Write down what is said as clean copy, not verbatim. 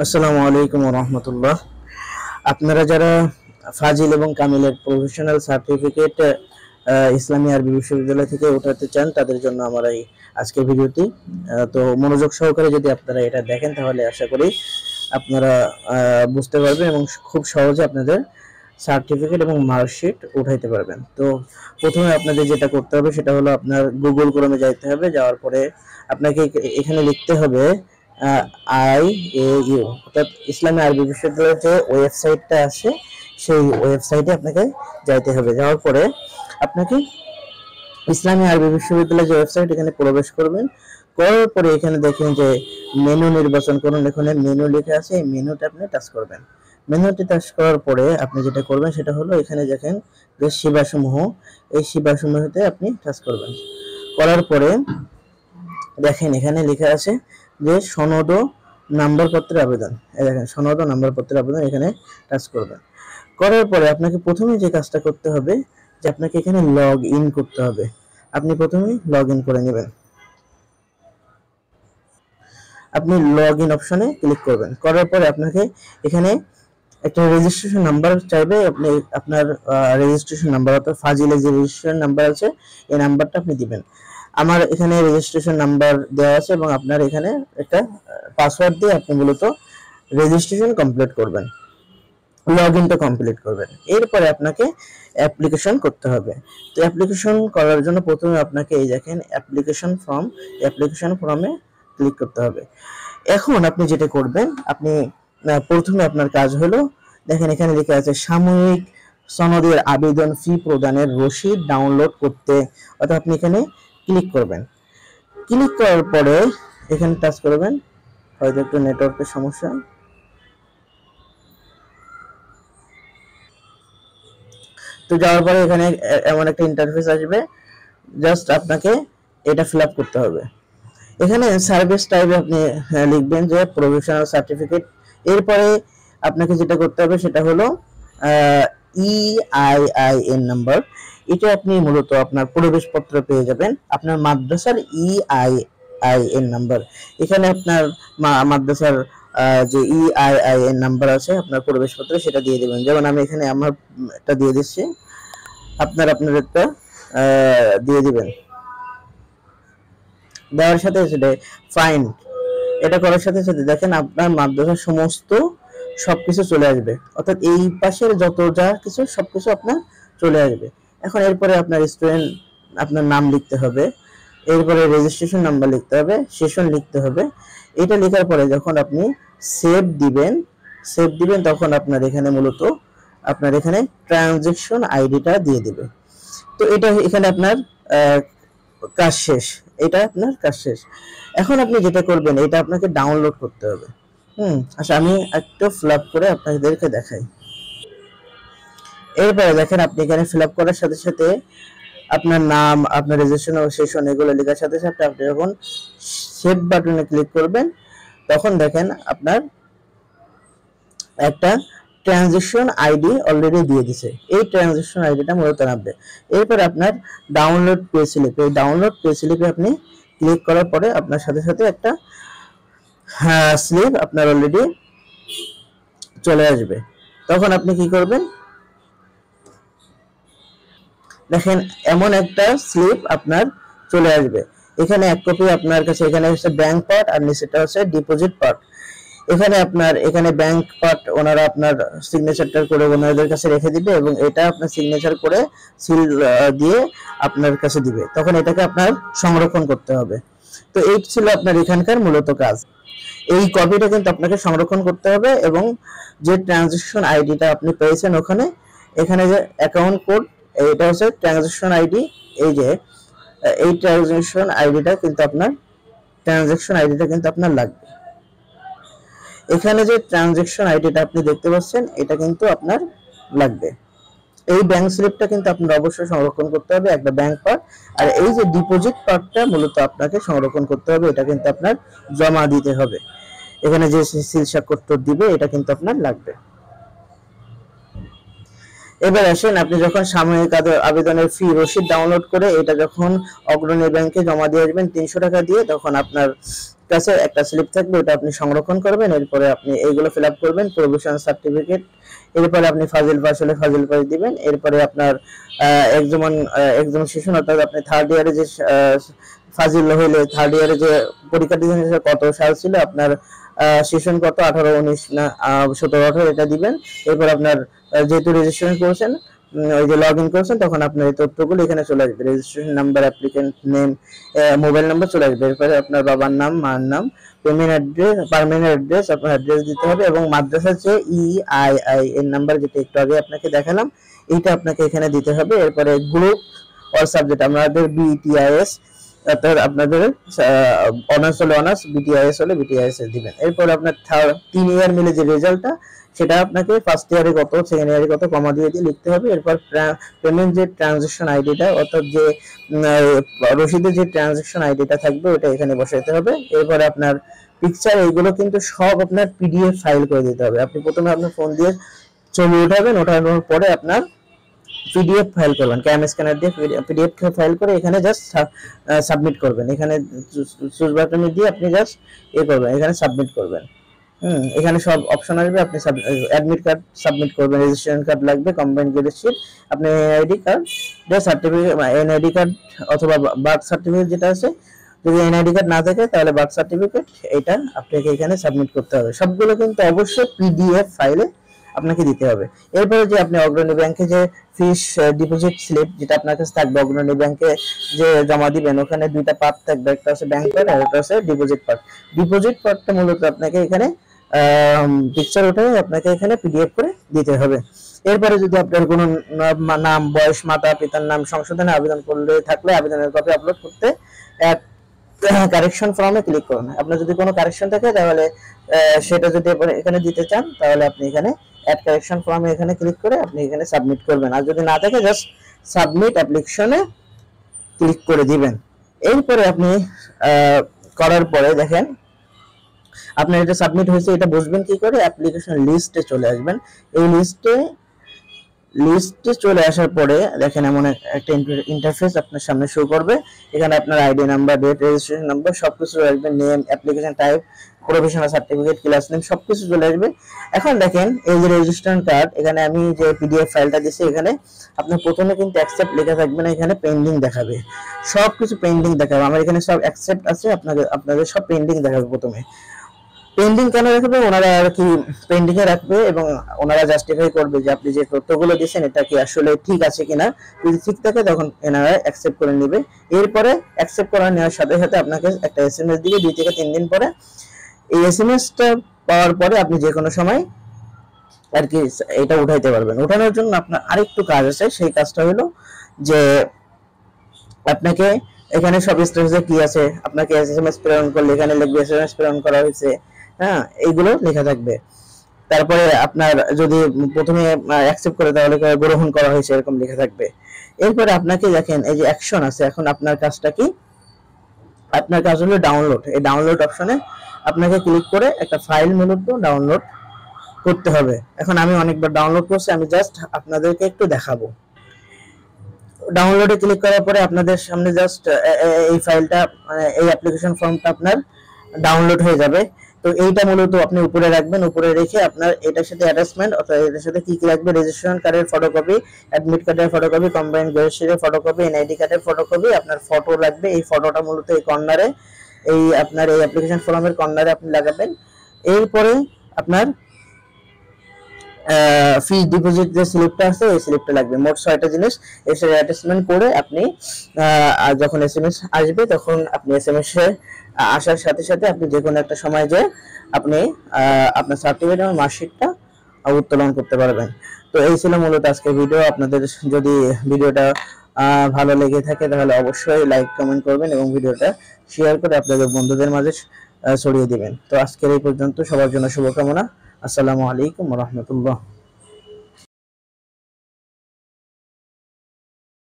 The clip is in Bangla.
আসসালামু আলাইকুম ওয়া রাহমাতুল্লাহ। আপনারা যারা ফাজিল এবং কামিলের প্রফেশনাল সার্টিফিকেট ইসলামী আরবি বিশ্ববিদ্যালয় থেকে উঠাতে চান তাদের জন্য আমার এই আজকের ভিডিওটি। তো মনোযোগ সহকারে যদি আপনারা এটা দেখেন তাহলে আশা করি আপনারা বুঝতে পারবেন এবং খুব সহজে আপনাদের সার্টিফিকেট এবং মার্কশিট উঠাইতে পারবেন। তো প্রথমে আপনাদের যেটা করতে হবে সেটা হলো আপনার গুগল ক্রোমে যাইতে হবে। যাওয়ার পরে আপনাকে এখানে লিখতে হবে IAU, অর্থাৎ ইসলামী আরবি বিশ্ববিদ্যালয়ের যে ওয়েবসাইটটা আছে সেই ওয়েবসাইটে আপনাকে যাইতে হবে। যাওয়ার পরে আপনাকে ইসলামী আরবি বিশ্ববিদ্যালয়ের যে ওয়েবসাইট এখানে প্রবেশ করবেন। করার পরে এখানে দেখেন যে মেনু নির্বাচন করুন, এখানে মেনু লেখা আছে, এই মেনুতে আপনি টাচ করবেন। মেনুতে টাচ করার পরে আপনি যেটা করবেন সেটা হলো এখানে দেখেন যে সেবাসমূহ, এই সেবাসমূহতে আপনি টাচ করবেন। করার পরে দেখেন এখানে লেখা আছে যে সনদ ও নাম্বারপত্রের আবেদন। এই দেখেন সনদ ও নাম্বারপত্রের আবেদন, এখানে টাচ করবেন। করার পরে আপনাকে প্রথমে যে কাজটা করতে হবে যে আপনাকে এখানে লগ ইন করতে হবে। আপনি প্রথমে লগ ইন করে নেবেন। আপনি লগ ইন অপশনে ক্লিক করবেন। করার পরে আপনাকে এখানে একটা রেজিস্ট্রেশন নাম্বার চাইবে। আপনি আপনার রেজিস্ট্রেশন নাম্বার অর্থাৎ ফাজিলের যে রেজিস্ট্রেশন নাম্বার আছে এই নাম্বারটা আপনি দিবেন। আমার এখানে রেজিস্ট্রেশন নাম্বার দেওয়া আছে এবং আপনার এখানে একটা পাসওয়ার্ড দিয়ে আপনি মূলত রেজিস্ট্রেশন কমপ্লিট করবেন, লগ ইনটা কমপ্লিট করবেন। এরপরে আপনাকে অ্যাপ্লিকেশন করতে হবে। তো অ্যাপ্লিকেশন করার জন্য প্রথমে আপনাকে এই দেখেন অ্যাপ্লিকেশন ফর্ম, অ্যাপ্লিকেশন ফর্মে ক্লিক করতে হবে। এখন আপনি যেটা করবেন, আপনি প্রথমে আপনার কাজ হলো দেখেন এখানে লেখা আছে সাময়িক সনদের আবেদন ফি প্রদানের রসিদ ডাউনলোড করতে, অর্থাৎ আপনি এখানে ক্লিক করবেন। ক্লিক করার পরে এখানে টাচ করবেন, হয়তো একটু নেটওয়ার্কের সমস্যা। তো যাওয়ার পরে এখানে এমন একটা ইন্টারফেস আসবে, জাস্ট আপনাকে এটা ফিল আপ করতে হবে। এখানে সার্ভিস টাইপে আপনি লিখবেন যে প্রফেশনাল সার্টিফিকেট। এরপরে আপনাকে যেটা করতে হবে সেটা হলো EIIN নাম্বার। এটা আপনি মূলত আপনার প্রবেশপত্র পেয়ে যাবেন, আপনার মাদ্রাসার EIIN নাম্বার। এখানে আপনার মাদ্রাসার যে EIIN নাম্বার আছে আপনার প্রবেশপত্রে সেটা দিয়ে দেবেন। যেমন আমি এখানে আমার একটা দিয়ে দিচ্ছি, আপনার একটা দিয়ে দিবেন। দেওয়ার সাথে সাথে ফাইন, এটা করার সাথে সাথে দেখেন আপনার মাদ্রাসার সমস্ত সবকিছু চলে আসবে, অর্থাৎ এই পাশের যত যা কিছু সবকিছু আপনার চলে আসবে। এখন এরপরে আপনার স্টুডেন্ট আপনার নাম লিখতে হবে, এরপরে রেজিস্ট্রেশন নাম্বার লিখতে হবে, সেশন লিখতে হবে। এটা লেখার পরে যখন আপনি সেভ দিবেন তখন আপনার এখানে মূলত আপনার এখানে ট্রানজ্যাকশন আইডিটা দিয়ে দিবে। তো এটা এখানে আপনার কাজ শেষ, এটা আপনার কাজ শেষ। এখন আপনি যেটা করবেন এটা আপনাকে ডাউনলোড করতে হবে। আচ্ছা আমি একটু ফিল আপ করে আপনাদেরকে দেখাই। এরপরে দেখেন আপনি এখানে ফিল আপ করার সাথে সাথে আপনার নাম, আপনার রেজিস্ট্রেশন ও সেশন এগুলো লেখার সাথে সাথে আপনি যখন সেভ বাটনে ক্লিক করবেন তখন দেখেন আপনার একটা ট্রানজিশন আইডি অলরেডি দিয়ে দিছে। এই ট্রানজিশন আইডিটা মূলত নামবে। এরপর আপনার ডাউনলোড পে স্লিপ, এই ডাউনলোড পে স্লিপে আপনি ক্লিক করার পরে আপনার সাথে সাথে একটা স্লিপ আপনার অলরেডি চলে আসবে। তখন আপনি কি করবেন, দেখেন এমন একটা স্লিপ আপনার চলে আসবে। এখানে এক কপি আপনার কাছে, এখানে হচ্ছে ব্যাংক পার্ট আর নিচেটা হচ্ছে ডিপোজিট পার্ট। এখানে আপনার এখানে ব্যাংক পার্ট ওনারা আপনার সিগনেচারটা করে ওনাদের কাছে রেখে দিবে এবং এটা আপনার সিগনেচার করে সিল দিয়ে আপনার কাছে দিবে, তখন এটাকে আপনার সংরক্ষণ করতে হবে। তো এই ছিল আপনার এখানকার মূলত কাজ। এই কপিটা কিন্তু আপনাকে সংরক্ষণ করতে হবে এবং যে ট্রানজাকশন আইডিটা আপনি পেয়েছেন ওখানে, এখানে যে অ্যাকাউন্ট কোড, এটা হচ্ছে ট্রানজাকশন আইডি। এই যে এই ট্রানজাকশন আইডিটা কিন্তু আপনার লাগবে। এখানে যে ট্রানজাকশন আইডিটা আপনি দেখতে পাচ্ছেন এটা কিন্তু আপনার লাগবে। এই ব্যাংক স্লিপটা কিন্তু আপনার অবশ্যই সংরক্ষণ করতে হবে, একটা ব্যাংক পার্ট। আর এই যে ডিপোজিট পার্টটা মূলত আপনাকে সংরক্ষণ করতে হবে, এটা কিন্তু আপনার জমা দিতে হবে। এখানে যে সিল স্বাক্ষর দিবে এটা কিন্তু আপনার লাগবে। এবার আসেন, আপনি যখন সাময়িক আবেদনের ফি রসিদ ডাউনলোড করে এটা যখন অগ্রণী ব্যাংকে জমা দিয়ে আসবেন 300 টাকা দিয়ে, তখন আপনার কাছে একটা স্লিপ থাকবে, ওটা আপনি সংরক্ষণ করবেন। এরপরে আপনি এইগুলো ফিল আপ করবেন, প্রভিশন সার্টিফিকেট, এরপরে আপনি ফাজিল পাস হলে ফাজিল পাস দিবেন। এরপরে আপনার এক্সামিনেশন, অর্থাৎ আপনি থার্ড ইয়ারে যে ফাজিল হইলে থার্ড ইয়ারে যে পরীক্ষা দিয়েছেন সেটা কত সাল ছিল, আপনার সেশন কত, 18, 19 না 17, 18 এটা দিবেন। এরপর আপনার যেহেতু রেজিস্ট্রেশন করেছেন, ওই যে লগ ইন করেছেন, তখন আপনার এই তথ্যগুলো এখানে চলে আসবে, registration number, applicant name, mobile number চলে আসবে। এরপরে আপনার বাবার নাম, মার নাম, পারমানেন্ট অ্যাড্রেস, আপনার অ্যাড্রেস দিতে হবে, এবং মাদ্রাসার যে EII এর নাম্বার যেটা একটু আগে আপনাকে দেখালাম, এইটা আপনাকে এখানে দিতে হবে। এরপরে গ্রুপ অর সাবজেক্ট, আমাদের BTIS, অর্থাৎ আপনাদের অনার্স হলে অনার্স, BTIS হলে BTIS দিবেন। এরপর আপনার 3 ইয়ার মিলে যে রেজাল্টটা, সেটা আপনাকে ফার্স্ট ইয়ারে কত, সেকেন্ড ইয়ারে কত কমা দিয়ে লিখতে হবে। এরপর পেমেন্ট যে ট্রানজাকশন আইডিটা, অর্থাৎ যে রসিদের যে ট্রানজাকশন আইডিটা থাকবে ওটা এখানে বসাইতে হবে। এরপরে আপনার পিকচার, এইগুলো কিন্তু সব আপনার PDF ফাইল করে দিতে হবে। আপনি প্রথমে আপনার ফোন দিয়ে ছবি উঠাবেন, ওঠানোর পরে আপনার PDF ফাইল করবেন, ক্যাম স্ক্যানার দিয়ে PDF ফাইল করে এখানে জাস্ট সাবমিট করবেন। এখানে চুজ বাটনে দিয়ে আপনি জাস্ট করবেন, এখানে সাবমিট করবেন। এখানে সব অপশন আসবে, আপনি অ্যাডমিট কার্ড সাবমিট করবেন, রেজিস্ট্রেশন কার্ড লাগবে, কম্বাইন্ড ক্রেডিট শিট, আপনি NID card, certificate, NID card অথবা বার্থ সার্টিফিকেট যেটা আছে, যদি NID কার্ড না থাকে তাহলে বার্থ সার্টিফিকেট, এটা আপনাকে এখানে সাবমিট করতে হবে। সবগুলো কিন্তু অবশ্যই PDF ফাইলে আপনাকে দিতে হবে। এরপরে যে আপনি অগ্রণী ব্যাংকে যে ফিস ডিপোজিট স্লিপ যেটা আপনার কাছে থাকবে, অগ্রণী ব্যাংকে যে জমা দিবেন, ওখানে দুইটা পার্ট থাকবে, একটা হচ্ছে ব্যাংক পার্ট আর একটা হচ্ছে ডিপোজিট পার্ট। ডিপোজিট পার্টটা মূলত আপনাকে এখানে পিকচার উঠে আপনাকে এখানে PDF করে দিতে হবে। এরপরে যদি আপনার কোনো নাম, বয়স, মাতা পিতার নাম সংশোধনে আবেদন করলে থাকলে আবেদনের কপি আপলোড করতে কারেকশন ফর্মে ক্লিক করুন। আপনার যদি কোনো কারেকশন থাকে তাহলে সেটা যদি এখানে দিতে চান তাহলে আপনি এখানে অ্যাড কারেকশন ফর্মে এখানে ক্লিক করে আপনি এখানে সাবমিট করবেন, আর যদি না থাকে জাস্ট সাবমিট অ্যাপ্লিকেশনে ক্লিক করে দিবেন। এরপরে আপনি করার পরে দেখেন আপনার এটা সাবমিট হয়েছে, এটা বুঝবেন কি করে, অ্যাপ্লিকেশন লিস্টে চলে আসবেন। এই লিস্টে চলে আসার পরে দেখেন এমন একটা ইন্টারফেস আপনার সামনে শো করবে। এখানে আপনার ID number, date, registration number সবকিছু আসবে, name, application type, professional certificate, class name সবকিছু চলে আসবে। এখন দেখেন এই যে রেজিস্ট্রেশন কার্ড, এখানে আমি যে PDF ফাইলটা দিয়েছি, এখানে আপনার প্রথমে কিন্তু অ্যাকসেপ্ট লেখা থাকবে না, এখানে পেন্ডিং দেখাবে, সবকিছু পেন্ডিং দেখাবে। আমার এখানে সব অ্যাকসেপ্ট আছে, আপনাদের সব পেন্ডিং দেখাবে। প্রথমে পেন্ডিং কেন রাখবে, ওনারা আর কি পেন্ডিং এ রাখবে এবং ওনারা জাস্টিফাই করবে যে আপনি যে তথ্যগুলো দিয়েছেন এটা কি আসলে ঠিক আছে কিনা। যদি ঠিক থাকে তখন এনারা অ্যাকসেপ্ট করে নেবে। এরপরে অ্যাকসেপ্ট করে নেওয়ার সাথে সাথে আপনাকে একটা SMS দিবে 2 থেকে 3 দিন পরে। এই SMS-টা পাওয়ার পরে আপনি যে কোনো সময় আর কি এটা উঠাইতে পারবেন। উঠানোর জন্য আপনার আরেকটু কাজ আছে, সেই কাজটা হলো যে আপনাকে এখানে সব স্টেজে কি আছে, আপনাকে SMS প্রেরণ করলে এখানে লিখবে SMS প্রেরণ করা হয়েছে, হ্যাঁ, এইগুলো লেখা থাকবে। তারপরে আপনার যদি প্রথমে অ্যাকসেপ্ট করে তাহলে গ্রহণ করা হয়েছে এরকম লেখা থাকবে। এরপরে আপনাকে দেখেন এই যে অ্যাকশন আছে, এখন আপনার কাজটা কি, আপনার কাজ হলো ডাউনলোড। এই ডাউনলোড অপশনে আপনাকে ক্লিক করে একটা ফাইল মূলত ডাউনলোড করতে হবে। এখন আমি অনেকবার ডাউনলোড করছি, আমি জাস্ট আপনাদেরকে একটু দেখাবো। ডাউনলোডে ক্লিক করার পরে আপনাদের সামনে জাস্ট এই ফাইলটা, এই অ্যাপ্লিকেশন ফর্মটা আপনার ডাউনলোড হয়ে যাবে। তো এইটা মূলত আপনি উপরে রাখবেন, উপরে রেখে আপনার এটার সাথে অ্যাটাচমেন্ট অর্থাৎ এটার সাথে কি কি লাগবে, রেজিস্ট্রেশন কার্ডের ফটোকপি, অ্যাডমিট কার্ডের ফটোকপি, কম্বাইন্ড গ্রেজুয়েশনের ফটোকপি, NID কার্ডের ফটোকপি, আপনার ফটো লাগবে। এই ফটোটা মূলত এই কর্নারে, এই আপনার এই অ্যাপ্লিকেশন ফর্মের কর্নারে আপনি লাগাবেন। এরপরে আপনার ফি ডিপোজিট যে স্লিপটা আছে এই স্লিপটা লাগবে। মোট 6টা জিনিস এসে অ্যাটাচমেন্ট করে আপনি যখন SMS আসবে তখন আপনি SMS এ আসার সাথে সাথে আপনি যে কোনো একটা সময় যে আপনি আপনার সার্টিফিকেট এবং মার্কশিটটা উত্তোলন করতে পারবেন। তো এই ছিল মূলত আজকের ভিডিও। আপনাদের যদি ভিডিওটা ভালো লেগে থাকে তাহলে অবশ্যই লাইক কমেন্ট করবেন এবং ভিডিওটা শেয়ার করে আপনাদের বন্ধুদের মাঝে ছড়িয়ে দিবেন। তো আজকের এই পর্যন্ত, সবার জন্য শুভকামনা। আসসালামু আলাইকুম ওয়া রাহমাতুল্লাহ।